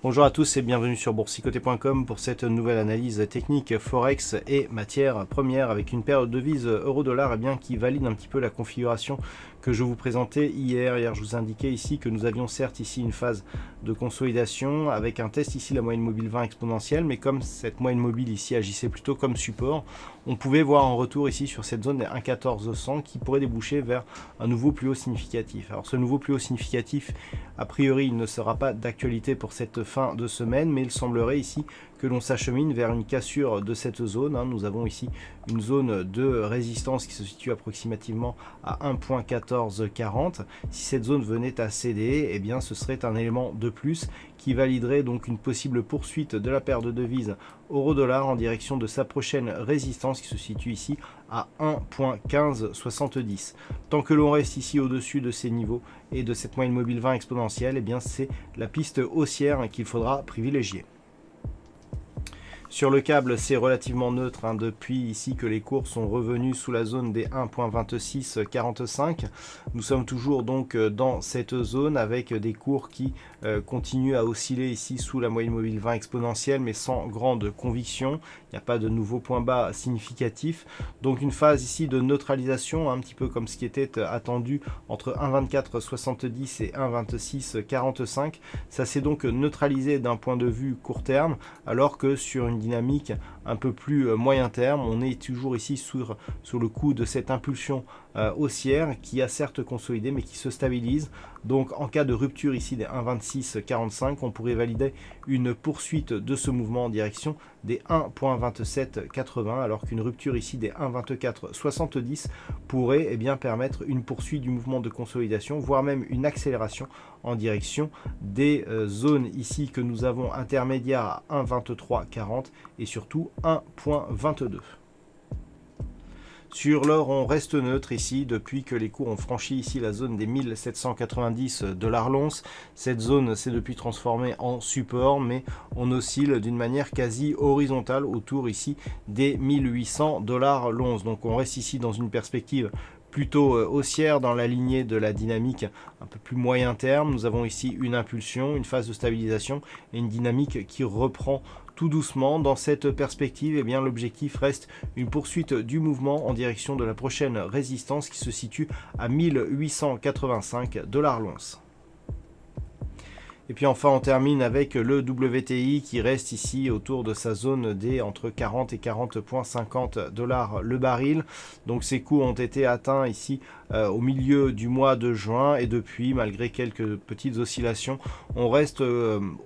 Bonjour à tous et bienvenue sur boursicoté.com pour cette nouvelle analyse technique Forex et matières premières avec une paire de devises euro-dollar qui valide un petit peu la configuration que je vous présentais hier. Hier, je vous indiquais ici que nous avions certes ici une phase de consolidation avec un test ici la moyenne mobile 20 exponentielle, mais comme cette moyenne mobile ici agissait plutôt comme support, on pouvait voir en retour ici sur cette zone des 1,1400 qui pourrait déboucher vers un nouveau plus haut significatif. Alors ce nouveau plus haut significatif, a priori, il ne sera pas d'actualité pour cette fin de semaine, mais il semblerait ici que l'on s'achemine vers une cassure de cette zone. Nous avons ici une zone de résistance qui se situe approximativement à 1,1440. Si cette zone venait à céder, eh bien ce serait un élément de plus qui validerait donc une possible poursuite de la paire de devises euro-dollar en direction de sa prochaine résistance qui se situe ici à 1,1570. Tant que l'on reste ici au-dessus de ces niveaux et de cette moyenne mobile 20 exponentielle, eh bien c'est la piste haussière qu'il faudra privilégier. Sur le câble, c'est relativement neutre depuis ici que les cours sont revenus sous la zone des 1.2645. Nous sommes toujours donc dans cette zone avec des cours qui continuent à osciller ici sous la moyenne mobile 20 exponentielle, mais sans grande conviction. Il n'y a pas de nouveau point bas significatif. Donc une phase ici de neutralisation, un petit peu comme ce qui était attendu entre 1.2470 et 1.2645. Ça s'est donc neutralisé d'un point de vue court terme, alors que sur une dynamique un peu plus moyen terme, on est toujours ici sur le coup de cette impulsion haussière qui a certes consolidé mais qui se stabilise. Donc en cas de rupture ici des 1,2645, on pourrait valider une poursuite de ce mouvement en direction des 1,2780, alors qu'une rupture ici des 1,2470 pourrait permettre une poursuite du mouvement de consolidation, voire même une accélération en direction des zones ici que nous avons intermédiaires à 1,2340 et surtout 1,22. Sur l'or, on reste neutre ici depuis que les cours ont franchi ici la zone des 1790 $ l'once. Cette zone s'est depuis transformée en support, mais on oscille d'une manière quasi horizontale autour ici des 1800 $ l'once. Donc on reste ici dans une perspective plutôt haussière dans la lignée de la dynamique un peu plus moyen terme. Nous avons ici une impulsion, une phase de stabilisation et une dynamique qui reprend tout doucement. Dans cette perspective, l'objectif reste une poursuite du mouvement en direction de la prochaine résistance qui se situe à 1885 $ l'once. Et puis enfin on termine avec le WTI qui reste ici autour de sa zone des entre 40 et 40,50 $ le baril. Donc ces coûts ont été atteints ici au milieu du mois de juin et depuis, malgré quelques petites oscillations, on reste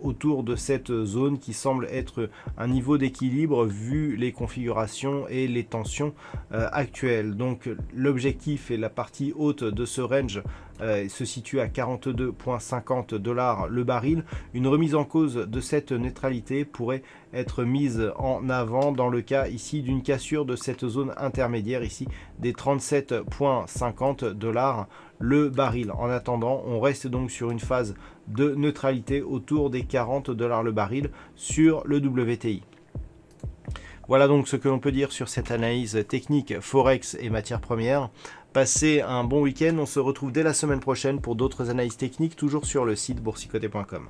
autour de cette zone qui semble être un niveau d'équilibre vu les configurations et les tensions actuelles. Donc l'objectif et la partie haute de ce range se situe à 42,50 $ le baril. Une remise en cause de cette neutralité pourrait être mise en avant dans le cas ici d'une cassure de cette zone intermédiaire ici des 37,50 $ le baril. En attendant, on reste donc sur une phase de neutralité autour des 40 $ le baril sur le WTI. Voilà donc ce que l'on peut dire sur cette analyse technique Forex et matières premières. Passez un bon week-end, on se retrouve dès la semaine prochaine pour d'autres analyses techniques, toujours sur le site boursicoté.com.